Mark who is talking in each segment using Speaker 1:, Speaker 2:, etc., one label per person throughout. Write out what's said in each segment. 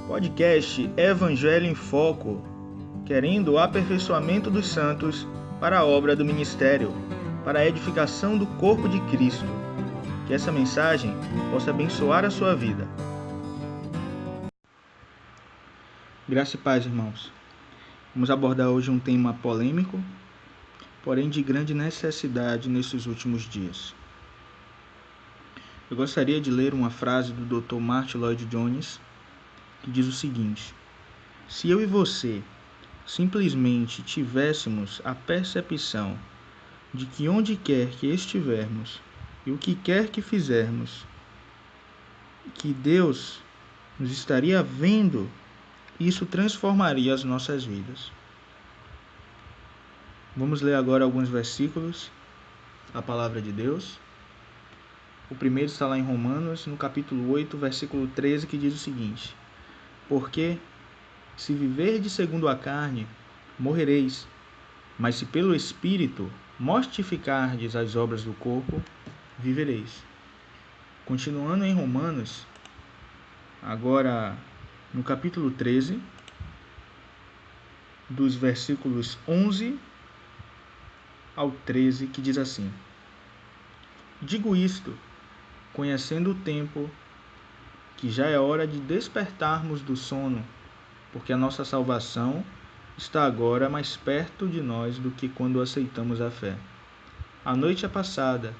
Speaker 1: Podcast Evangelho em Foco, querendo o aperfeiçoamento dos santos para a obra do ministério, para a edificação do corpo de Cristo. Que essa mensagem possa abençoar a sua vida. Graça e paz, irmãos. Vamos abordar hoje um tema polêmico, porém de grande necessidade nesses últimos dias. Eu gostaria de ler uma frase do Dr. Martyn Lloyd-Jones, que diz o seguinte: se eu e você simplesmente tivéssemos a percepção de que onde quer que estivermos e o que quer que fizermos, que Deus nos estaria vendo, isso transformaria as nossas vidas. Vamos ler agora alguns versículos da Palavra de Deus. O primeiro está lá em Romanos, no capítulo 8, versículo 13, que diz o seguinte: porque, se viverdes segundo a carne, morrereis, mas se pelo Espírito mortificardes as obras do corpo, vivereis. Continuando em Romanos, agora no capítulo 13, dos versículos 11 ao 13, que diz assim: digo isto, conhecendo o tempo, que já é hora de despertarmos do sono, porque a nossa salvação está agora mais perto de nós do que quando aceitamos a fé. A noite é passada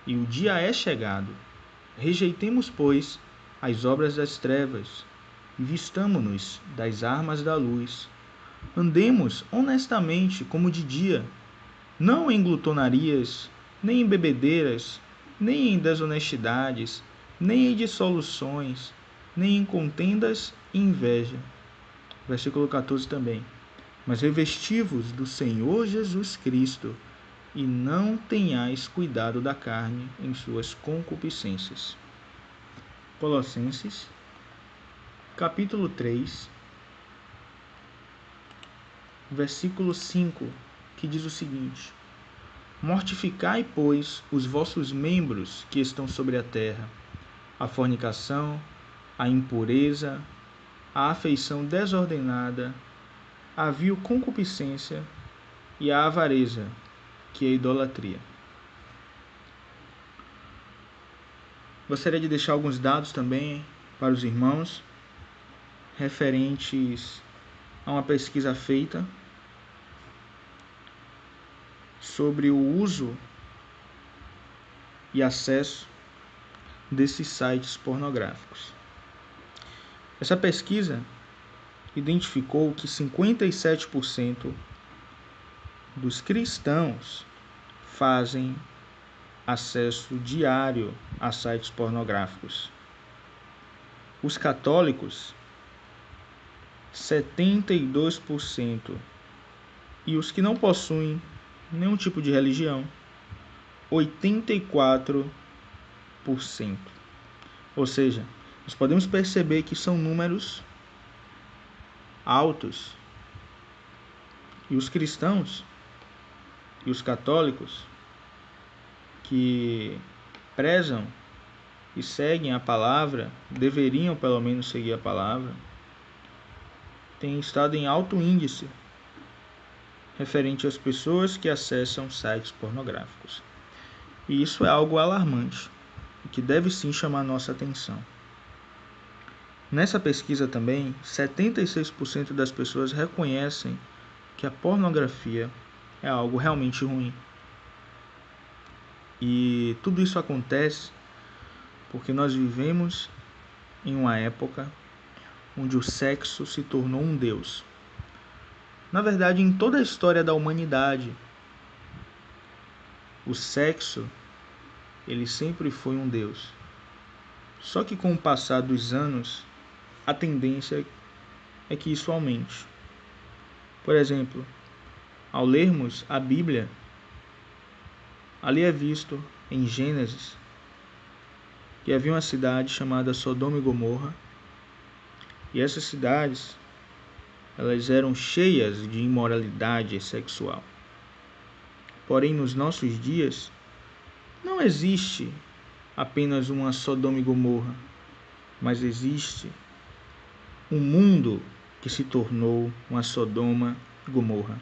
Speaker 1: e o dia é chegado. Rejeitemos, pois, as obras das trevas e vistamo-nos das armas da luz. Andemos honestamente como de dia, não em glutonarias, nem em bebedeiras, nem em desonestidades, nem em dissoluções, nem em contendas e inveja. Versículo 14 também. Mas revesti-vos do Senhor Jesus Cristo e não tenhais cuidado da carne em suas concupiscências. Colossenses, capítulo 3, versículo 5, que diz o seguinte: mortificai, pois, os vossos membros que estão sobre a terra, a fornicação, a impureza, a afeição desordenada, a vil concupiscência e a avareza, que é a idolatria. Gostaria de deixar alguns dados também para os irmãos, referentes a uma pesquisa feita sobre o uso e acesso desses sites pornográficos. Essa pesquisa identificou que 57% dos cristãos fazem acesso diário a sites pornográficos. Os católicos, 72%, e os que não possuem nenhum tipo de religião, 84%. Ou seja, nós podemos perceber que são números altos. E os cristãos e os católicos que prezam e seguem a palavra, deveriam pelo menos seguir a palavra, têm estado em alto índice referente às pessoas que acessam sites pornográficos. E isso é algo alarmante, que deve sim chamar nossa atenção. Nessa pesquisa também, 76% das pessoas reconhecem que a pornografia é algo realmente ruim. E tudo isso acontece porque nós vivemos em uma época onde o sexo se tornou um Deus. Na verdade, em toda a história da humanidade, o sexo, ele sempre foi um Deus. Só que com o passar dos anos, a tendência é que isso aumente. Por exemplo, ao lermos a Bíblia, ali é visto em Gênesis que havia uma cidade chamada Sodoma e Gomorra, e essas cidades, elas eram cheias de imoralidade sexual. Porém, nos nossos dias, não existe apenas uma Sodoma e Gomorra, mas existe um mundo que se tornou uma Sodoma e Gomorra.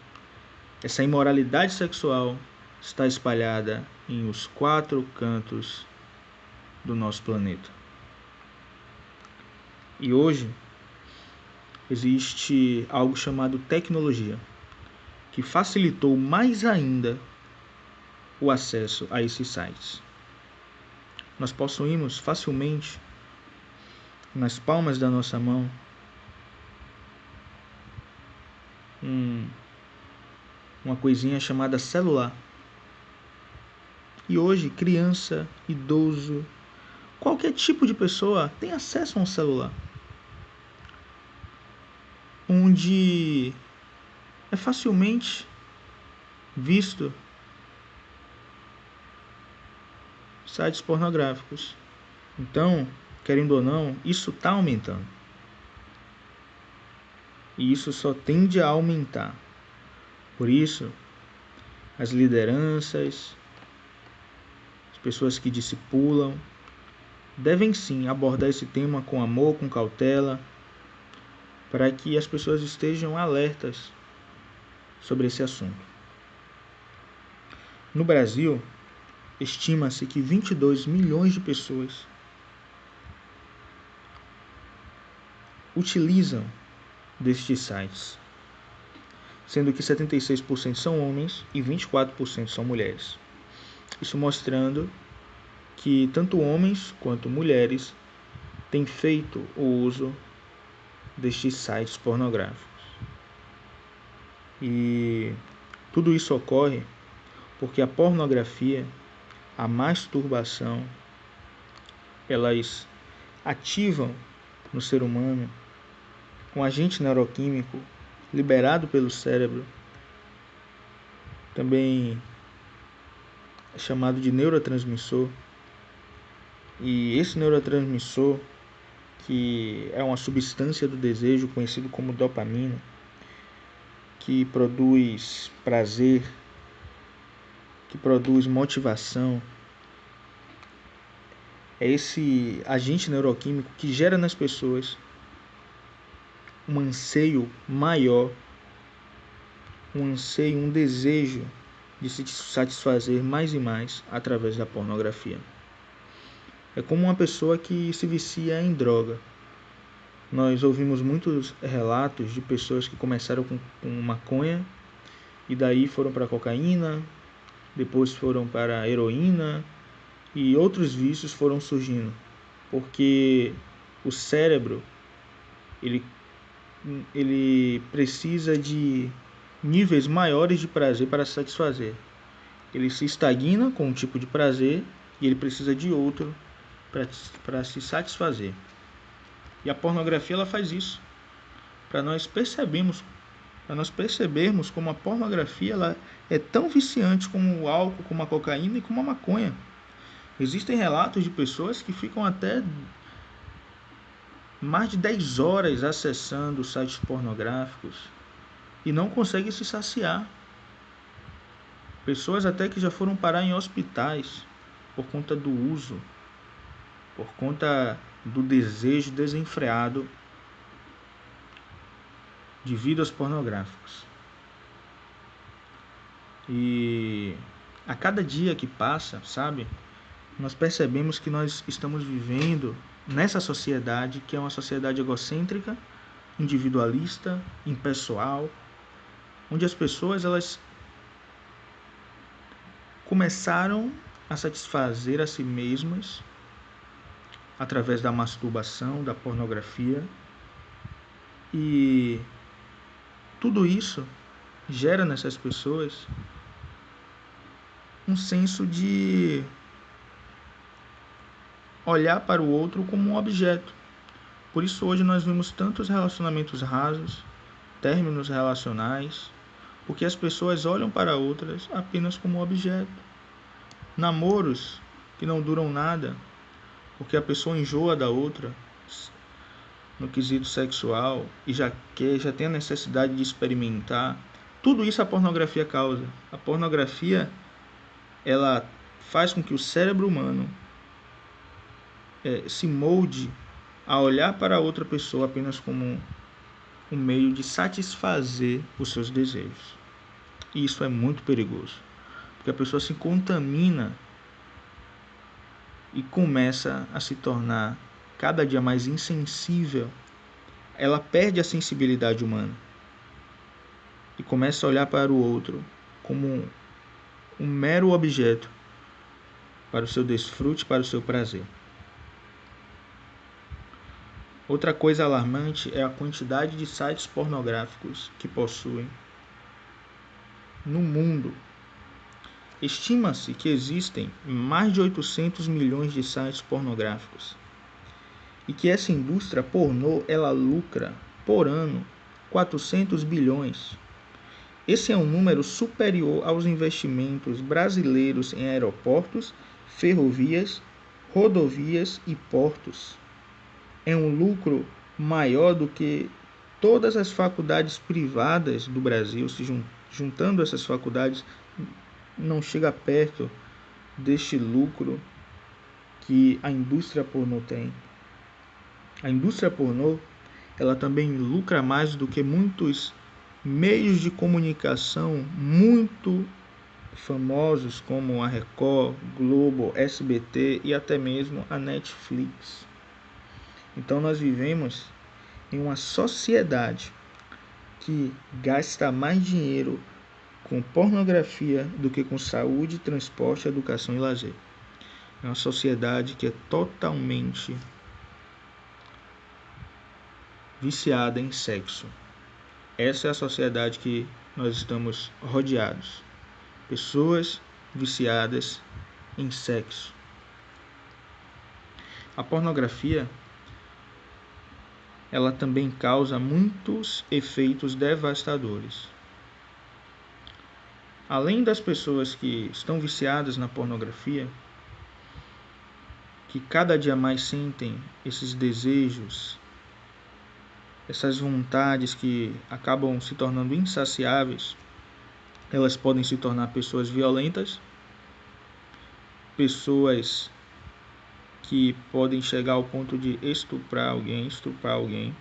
Speaker 1: Essa imoralidade sexual está espalhada em os 4 cantos do nosso planeta. E hoje existe algo chamado tecnologia, que facilitou mais ainda o acesso a esses sites. Nós possuímos facilmente, nas palmas da nossa mão, uma coisinha chamada celular. E hoje, criança, idoso, qualquer tipo de pessoa tem acesso a um celular, onde é facilmente visto sites pornográficos. Então, querendo ou não, isso está aumentando. E isso só tende a aumentar. Por isso, as lideranças, as pessoas que discipulam, devem sim abordar esse tema com amor, com cautela, para que as pessoas estejam alertas sobre esse assunto. No Brasil, estima-se que 22 milhões de pessoas utilizam destes sites, sendo que 76% são homens e 24% são mulheres. Isso mostrando que tanto homens quanto mulheres têm feito o uso destes sites pornográficos. E tudo isso ocorre porque a pornografia, a masturbação, elas ativam no ser humano um agente neuroquímico liberado pelo cérebro, também é chamado de neurotransmissor. E esse neurotransmissor, que é uma substância do desejo conhecido como dopamina, que produz prazer, que produz motivação, é esse agente neuroquímico que gera nas pessoas um anseio maior, um anseio, um desejo de se satisfazer mais e mais através da pornografia. É como uma pessoa que se vicia em droga. Nós ouvimos muitos relatos de pessoas que começaram com maconha e daí foram para cocaína, depois foram para a heroína e outros vícios foram surgindo, porque o cérebro ele precisa de níveis maiores de prazer para se satisfazer. Ele se estagna com um tipo de prazer e ele precisa de outro para se satisfazer. E a pornografia ela faz isso, para nós percebermos como a pornografia ela é tão viciante como o álcool, como a cocaína e como a maconha. Existem relatos de pessoas que ficam até mais de 10 horas acessando sites pornográficos e não conseguem se saciar. Pessoas até que já foram parar em hospitais por conta do uso, por conta do desejo desenfreado de vídeos pornográficos. E a cada dia que passa, sabe, nós percebemos que nós estamos vivendo nessa sociedade que é uma sociedade egocêntrica, individualista, impessoal, onde as pessoas elas começaram a satisfazer a si mesmas através da masturbação, da pornografia, e tudo isso gera nessas pessoas um senso de olhar para o outro como um objeto. Por isso hoje nós vemos tantos relacionamentos rasos, términos relacionais, porque as pessoas olham para outras apenas como objeto. Namoros que não duram nada, porque a pessoa enjoa da outra no quesito sexual e já tem a necessidade de experimentar. Tudo isso a pornografia causa. A pornografia faz com que o cérebro humano se molde a olhar para outra pessoa apenas como um meio de satisfazer os seus desejos. E isso é muito perigoso, porque a pessoa se contamina e começa a se tornar cada dia mais insensível. Ela perde a sensibilidade humana e começa a olhar para o outro como um mero objeto para o seu desfrute, para o seu prazer. Outra coisa alarmante é a quantidade de sites pornográficos que possuem no mundo. Estima-se que existem mais de 800 milhões de sites pornográficos e que essa indústria pornô ela lucra por ano 400 bilhões. Esse é um número superior aos investimentos brasileiros em aeroportos, ferrovias, rodovias e portos. É um lucro maior do que todas as faculdades privadas do Brasil, se juntando essas faculdades, não chega perto deste lucro que a indústria pornô tem. A indústria pornô, ela também lucra mais do que muitos meios de comunicação muito famosos como a Record, Globo, SBT e até mesmo a Netflix. Então nós vivemos em uma sociedade que gasta mais dinheiro com pornografia do que com saúde, transporte, educação e lazer. É uma sociedade que é totalmente viciada em sexo. Essa é a sociedade que nós estamos rodeados. Pessoas viciadas em sexo. A pornografia, ela também causa muitos efeitos devastadores. Além das pessoas que estão viciadas na pornografia, que cada dia mais sentem esses desejos, essas vontades que acabam se tornando insaciáveis, elas podem se tornar pessoas violentas, pessoas que podem chegar ao ponto de estuprar alguém,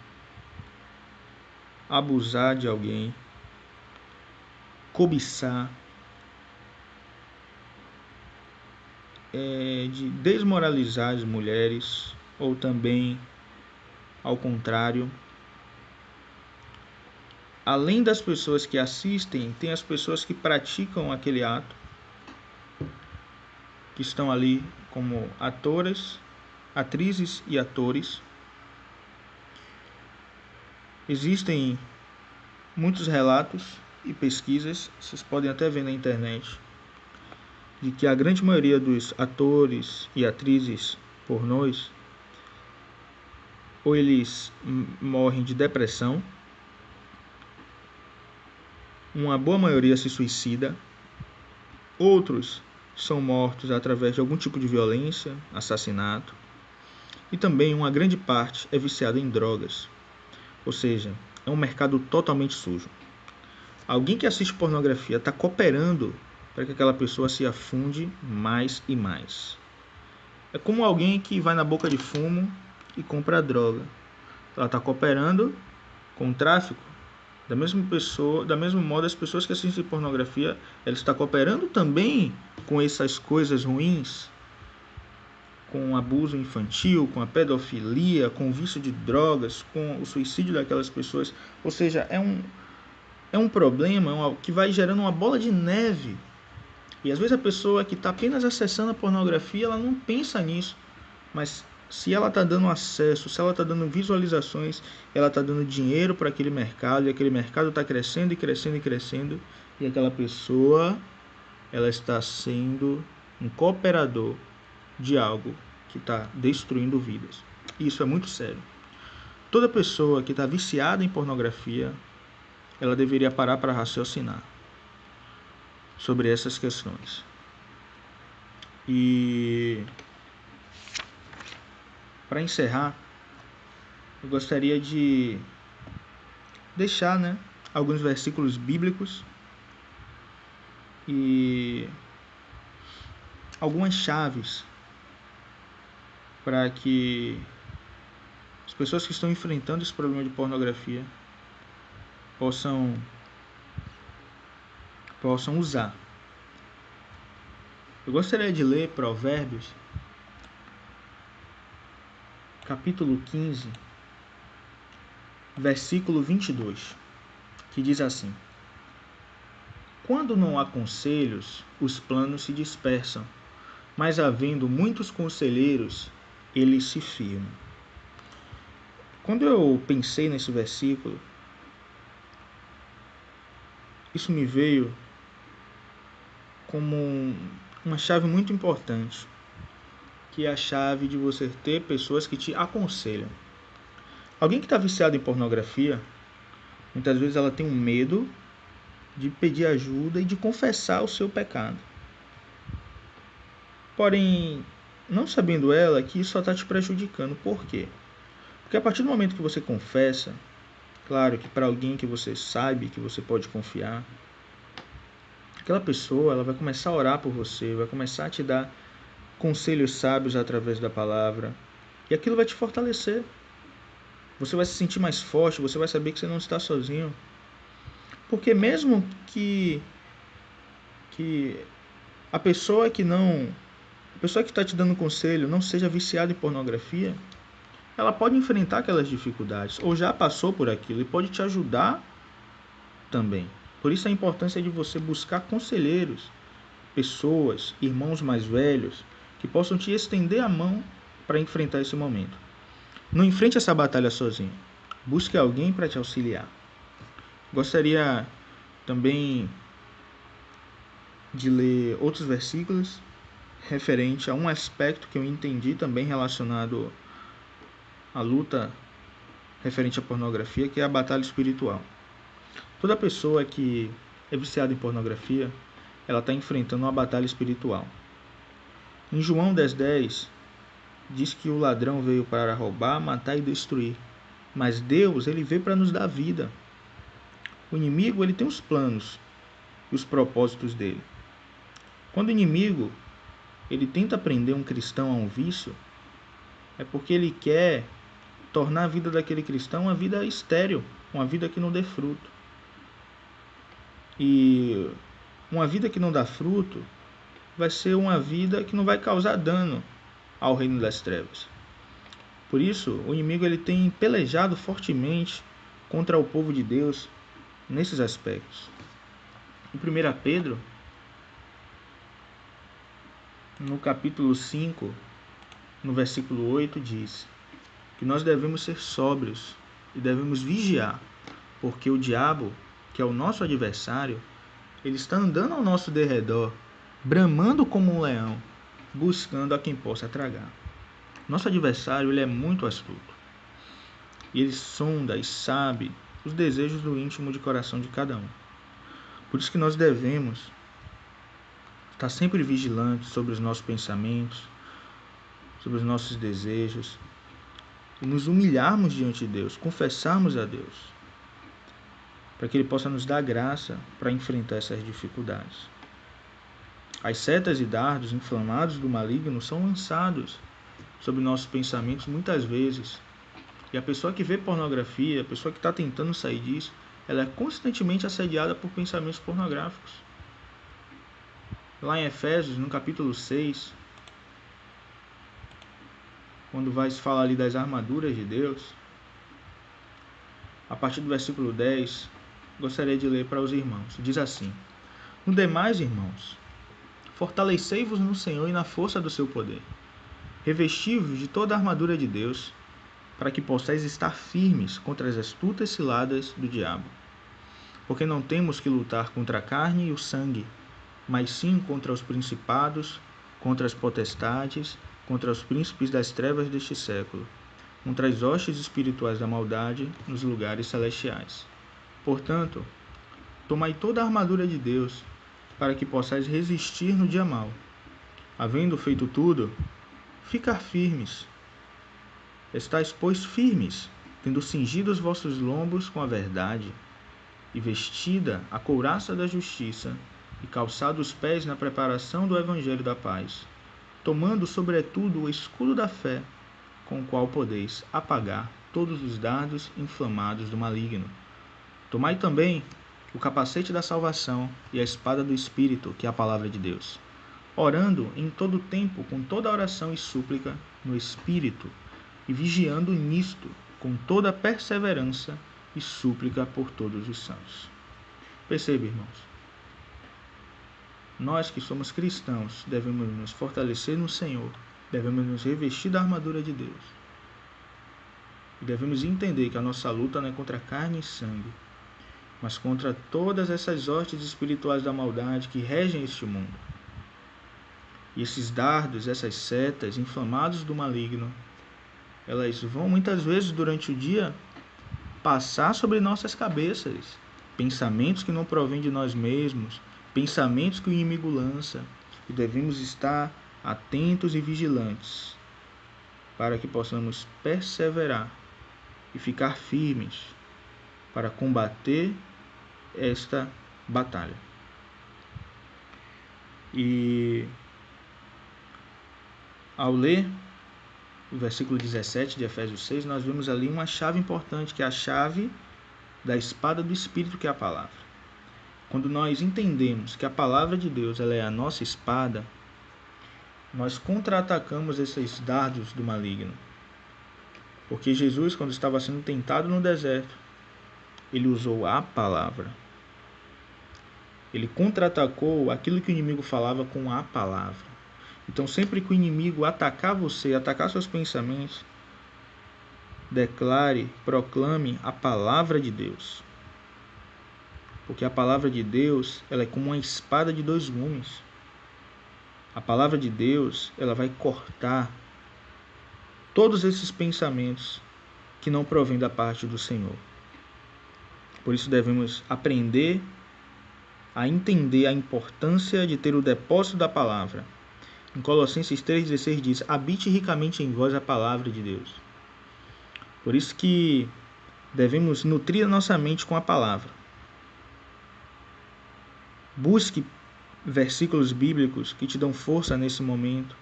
Speaker 1: abusar de alguém, cobiçar, de desmoralizar as mulheres, ou também ao contrário. Além das pessoas que assistem, tem as pessoas que praticam aquele ato, que estão ali como atores, atrizes e atores. Existem muitos relatos e pesquisas, vocês podem até ver na internet, de que a grande maioria dos atores e atrizes pornôs, ou eles morrem de depressão, uma boa maioria se suicida, outros são mortos através de algum tipo de violência, assassinato, e também uma grande parte é viciada em drogas, ou seja, é um mercado totalmente sujo. Alguém que assiste pornografia está cooperando para que aquela pessoa se afunde mais e mais. É como alguém que vai na boca de fumo e compra droga. Ela está cooperando com o tráfico. Da mesmo modo, as pessoas que assistem pornografia, elas estão cooperando também com essas coisas ruins, com o abuso infantil, com a pedofilia, com o vício de drogas, com o suicídio daquelas pessoas. Ou seja, é um problema que vai gerando uma bola de neve. E às vezes a pessoa que está apenas acessando a pornografia, ela não pensa nisso. Mas se ela está dando acesso, se ela está dando visualizações, ela está dando dinheiro para aquele mercado, e aquele mercado está crescendo e crescendo e crescendo, e aquela pessoa, ela está sendo um cooperador de algo que está destruindo vidas. E isso é muito sério. Toda pessoa que está viciada em pornografia, ela deveria parar para raciocinar sobre essas questões. E para encerrar, eu gostaria de deixar, alguns versículos bíblicos e algumas chaves para que as pessoas que estão enfrentando esse problema de pornografia possam usar. Eu gostaria de ler Provérbios, capítulo 15, versículo 22, que diz assim: Quando não há conselhos, os planos se dispersam, mas havendo muitos conselheiros, eles se firmam. Quando eu pensei nesse versículo, isso me veio como uma chave muito importante, que é a chave de você ter pessoas que te aconselham. Alguém que está viciado em pornografia, muitas vezes ela tem um medo de pedir ajuda e de confessar o seu pecado. Porém, não sabendo ela que isso só está te prejudicando. Por quê? Porque a partir do momento que você confessa, claro que para alguém que você sabe que você pode confiar, aquela pessoa ela vai começar a orar por você, vai começar a te dar conselhos sábios através da palavra, e aquilo vai te fortalecer. Você vai se sentir mais forte, você vai saber que você não está sozinho. Porque mesmo que a pessoa que está te dando conselho não seja viciada em pornografia, ela pode enfrentar aquelas dificuldades, ou já passou por aquilo, e pode te ajudar também. Por isso a importância de você buscar conselheiros, pessoas, irmãos mais velhos, que possam te estender a mão para enfrentar esse momento. Não enfrente essa batalha sozinho. Busque alguém para te auxiliar. Gostaria também de ler outros versículos referente a um aspecto que eu entendi também relacionado à luta referente à pornografia, que é a batalha espiritual. Toda pessoa que é viciada em pornografia, ela está enfrentando uma batalha espiritual. Em João 10:10, diz que o ladrão veio para roubar, matar e destruir. Mas Deus, ele veio para nos dar vida. O inimigo, ele tem os planos e os propósitos dele. Quando o inimigo, ele tenta prender um cristão a um vício, é porque ele quer tornar a vida daquele cristão uma vida estéril, uma vida que não dê fruto. E uma vida que não dá fruto vai ser uma vida que não vai causar dano ao reino das trevas. Por isso, o inimigo ele tem pelejado fortemente contra o povo de Deus nesses aspectos. Em 1 Pedro, no capítulo 5, no versículo 8, diz que nós devemos ser sóbrios e devemos vigiar, porque o diabo, que é o nosso adversário, ele está andando ao nosso derredor, bramando como um leão, buscando a quem possa tragar. Nosso adversário ele é muito astuto. E ele sonda e sabe os desejos do íntimo de coração de cada um. Por isso que nós devemos estar sempre vigilantes sobre os nossos pensamentos, sobre os nossos desejos, e nos humilharmos diante de Deus, confessarmos a Deus, para que Ele possa nos dar graça para enfrentar essas dificuldades. As setas e dardos inflamados do maligno são lançados sobre nossos pensamentos muitas vezes. E a pessoa que vê pornografia, a pessoa que está tentando sair disso, ela é constantemente assediada por pensamentos pornográficos. Lá em Efésios, no capítulo 6, quando vai se falar ali das armaduras de Deus, a partir do versículo 10, gostaria de ler para os irmãos. Diz assim: No demais, irmãos, fortalecei-vos no Senhor e na força do seu poder. Revesti-vos de toda a armadura de Deus, para que possais estar firmes contra as astutas ciladas do diabo. Porque não temos que lutar contra a carne e o sangue, mas sim contra os principados, contra as potestades, contra os príncipes das trevas deste século, contra as hostes espirituais da maldade nos lugares celestiais. Portanto, tomai toda a armadura de Deus, para que possais resistir no dia mau. Havendo feito tudo, ficar firmes. Estais, pois, firmes, tendo cingido os vossos lombos com a verdade, e vestida a couraça da justiça, e calçado os pés na preparação do evangelho da paz, tomando sobretudo o escudo da fé, com o qual podeis apagar todos os dardos inflamados do maligno. Tomai também o capacete da salvação e a espada do Espírito, que é a palavra de Deus, orando em todo o tempo com toda oração e súplica no Espírito, e vigiando nisto com toda perseverança e súplica por todos os santos. Perceba, irmãos, nós que somos cristãos devemos nos fortalecer no Senhor, devemos nos revestir da armadura de Deus, e devemos entender que a nossa luta não é contra carne e sangue, mas contra todas essas hostes espirituais da maldade que regem este mundo. E esses dardos, essas setas inflamados do maligno, elas vão muitas vezes durante o dia passar sobre nossas cabeças. Pensamentos que não provêm de nós mesmos, pensamentos que o inimigo lança. E devemos estar atentos e vigilantes para que possamos perseverar e ficar firmes para combater esta batalha. E ao ler o versículo 17 de Efésios 6, nós vemos ali uma chave importante, que é a chave da espada do Espírito, que é a palavra. Quando nós entendemos que a palavra de Deus ela é a nossa espada, nós contra-atacamos esses dardos do maligno. Porque Jesus, quando estava sendo tentado no deserto, ele usou a palavra. Ele contra-atacou aquilo que o inimigo falava com a palavra. Então, sempre que o inimigo atacar você, atacar seus pensamentos, declare, proclame a palavra de Deus. Porque a palavra de Deus, ela é como uma espada de dois gumes. A palavra de Deus, ela vai cortar todos esses pensamentos que não provêm da parte do Senhor. Por isso devemos aprender a entender a importância de ter o depósito da palavra. Em Colossenses 3,16 diz: habite ricamente em vós a palavra de Deus. Por isso que devemos nutrir a nossa mente com a palavra. Busque versículos bíblicos que te dão força nesse momento,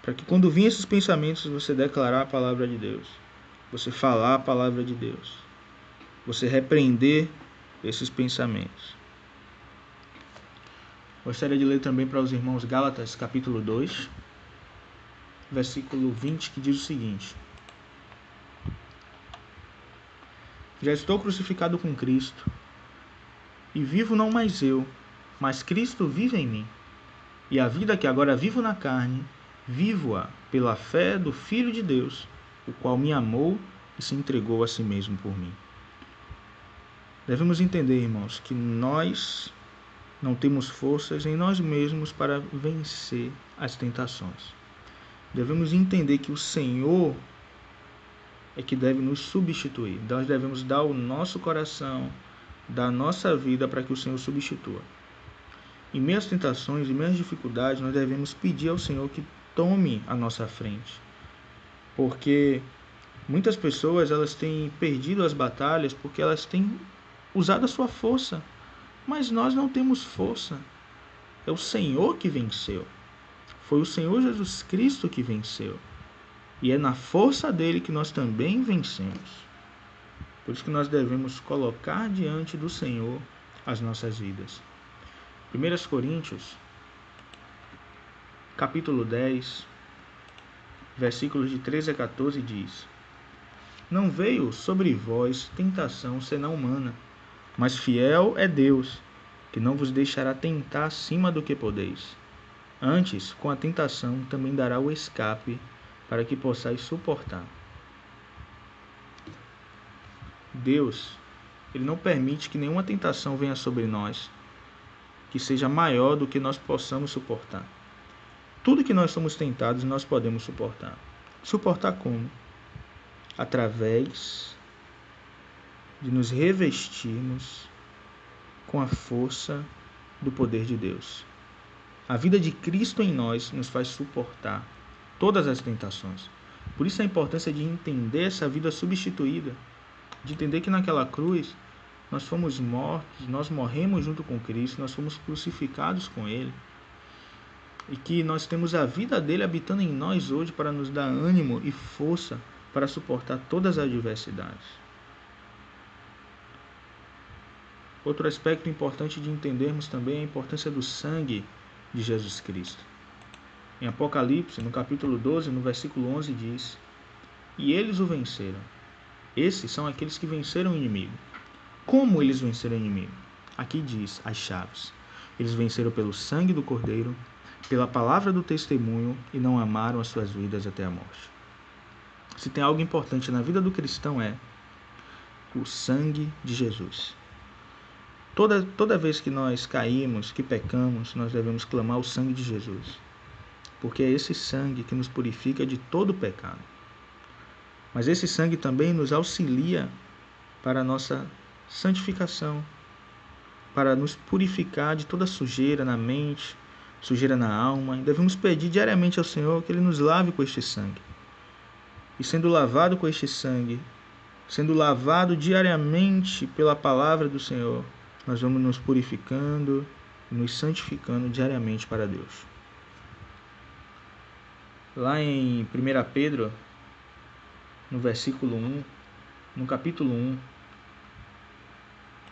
Speaker 1: para que quando vir esses pensamentos você declarar a palavra de Deus, você falar a palavra de Deus, você repreender esses pensamentos. Gostaria de ler também para os irmãos Gálatas, capítulo 2, versículo 20, que diz o seguinte: já estou crucificado com Cristo, e vivo não mais eu, mas Cristo vive em mim. E a vida que agora vivo na carne, vivo-a pela fé do Filho de Deus, o qual me amou e se entregou a si mesmo por mim. Devemos entender, irmãos, que nós não temos forças em nós mesmos para vencer as tentações. Devemos entender que o Senhor é que deve nos substituir. Nós devemos dar o nosso coração, dar a nossa vida para que o Senhor substitua. Em meio às tentações, em meio às dificuldades, nós devemos pedir ao Senhor que tome a nossa frente. Porque muitas pessoas elas têm perdido as batalhas porque elas têm usado a sua força. Mas nós não temos força. É o Senhor que venceu. Foi o Senhor Jesus Cristo que venceu. E é na força dele que nós também vencemos. Por isso que nós devemos colocar diante do Senhor as nossas vidas. 1 Coríntios, capítulo 10, versículos de 13 a 14 diz: não veio sobre vós tentação senão humana, mas fiel é Deus, que não vos deixará tentar acima do que podeis. Antes, com a tentação, também dará o escape, para que possais suportar. Deus, Ele não permite que nenhuma tentação venha sobre nós, que seja maior do que nós possamos suportar. Tudo que nós somos tentados, nós podemos suportar. Suportar como? Através de nos revestirmos com a força do poder de Deus. A vida de Cristo em nós nos faz suportar todas as tentações. Por isso a importância de entender essa vida substituída, de entender que naquela cruz nós fomos mortos, nós morremos junto com Cristo, nós fomos crucificados com Ele, e que nós temos a vida dele habitando em nós hoje para nos dar ânimo e força para suportar todas as adversidades. Outro aspecto importante de entendermos também é a importância do sangue de Jesus Cristo. Em Apocalipse, no capítulo 12, no versículo 11, diz: "E eles o venceram." Esses são aqueles que venceram o inimigo. Como eles venceram o inimigo? Aqui diz as chaves. Eles venceram pelo sangue do Cordeiro, pela palavra do testemunho e não amaram as suas vidas até a morte. Se tem algo importante na vida do cristão é o sangue de Jesus. Toda vez que nós caímos, que pecamos, nós devemos clamar o sangue de Jesus, porque é esse sangue que nos purifica de todo pecado. Mas esse sangue também nos auxilia para a nossa santificação, para nos purificar de toda sujeira na mente, sujeira na alma. E devemos pedir diariamente ao Senhor que Ele nos lave com este sangue. E sendo lavado com este sangue, sendo lavado diariamente pela palavra do Senhor, nós vamos nos purificando e nos santificando diariamente para Deus. Lá em 1 Pedro, no versículo 1, no capítulo 1,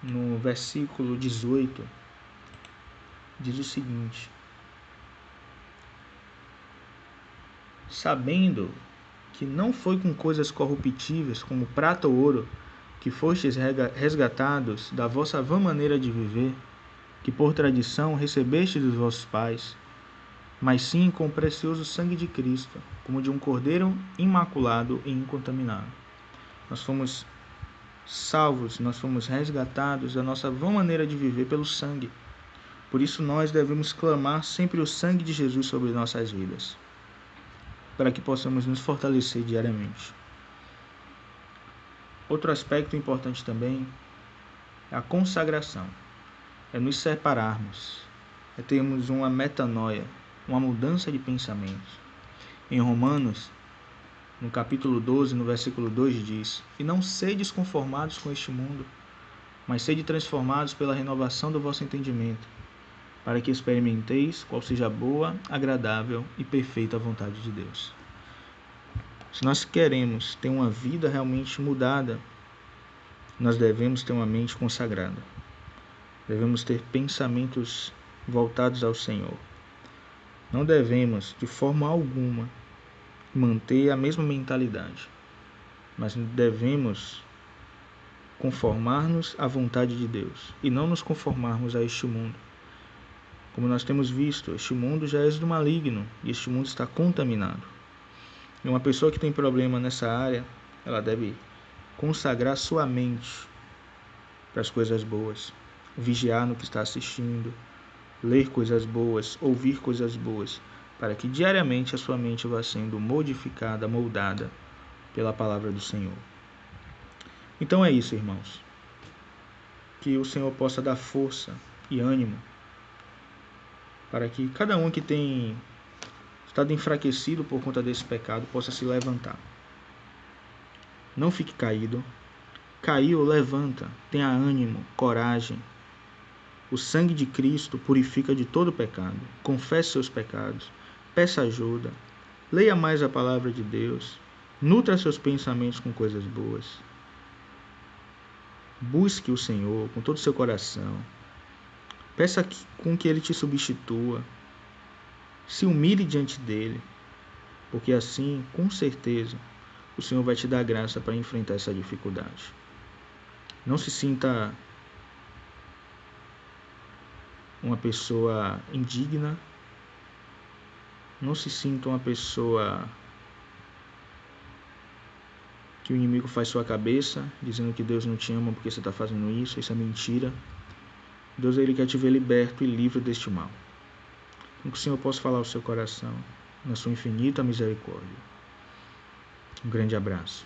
Speaker 1: no versículo 18, diz o seguinte: "Sabendo que não foi com coisas corruptíveis, como prata ou ouro, que fostes resgatados da vossa vã maneira de viver, que por tradição recebestes dos vossos pais, mas sim com o precioso sangue de Cristo, como de um cordeiro imaculado e incontaminado." Nós fomos salvos, nós fomos resgatados da nossa vã maneira de viver pelo sangue. Por isso nós devemos clamar sempre o sangue de Jesus sobre nossas vidas, para que possamos nos fortalecer diariamente. Outro aspecto importante também é a consagração. É nos separarmos, é termos uma metanoia, uma mudança de pensamentos. Em Romanos, no capítulo 12, no versículo 2, diz: "E não sedes conformados com este mundo, mas sede transformados pela renovação do vosso entendimento, para que experimenteis qual seja a boa, agradável e perfeita vontade de Deus." Se nós queremos ter uma vida realmente mudada, nós devemos ter uma mente consagrada. Devemos ter pensamentos voltados ao Senhor. Não devemos, de forma alguma, manter a mesma mentalidade, mas devemos conformar-nos à vontade de Deus e não nos conformarmos a este mundo. Como nós temos visto, este mundo já é do maligno e este mundo está contaminado. E uma pessoa que tem problema nessa área, ela deve consagrar sua mente para as coisas boas, vigiar no que está assistindo, ler coisas boas, ouvir coisas boas, para que diariamente a sua mente vá sendo modificada, moldada pela palavra do Senhor. Então é isso, irmãos. Que o Senhor possa dar força e ânimo para que cada um que tem estado enfraquecido por conta desse pecado possa se levantar. Não fique caído. Caiu, levanta, tenha ânimo, coragem. O sangue de Cristo purifica de todo pecado. Confesse seus pecados, peça ajuda, leia mais a palavra de Deus, nutra seus pensamentos com coisas boas. Busque o Senhor com todo o seu coração. Peça com que Ele te substitua. Se humilhe diante dEle, porque assim, com certeza, o Senhor vai te dar graça para enfrentar essa dificuldade. Não se sinta uma pessoa indigna. Não se sinta uma pessoa que o inimigo faz sua cabeça, dizendo que Deus não te ama porque você está fazendo isso. Isso é mentira. Deus, Ele quer te ver liberto e livre deste mal. Então que o Senhor possa falar ao seu coração, na sua infinita misericórdia. Um grande abraço.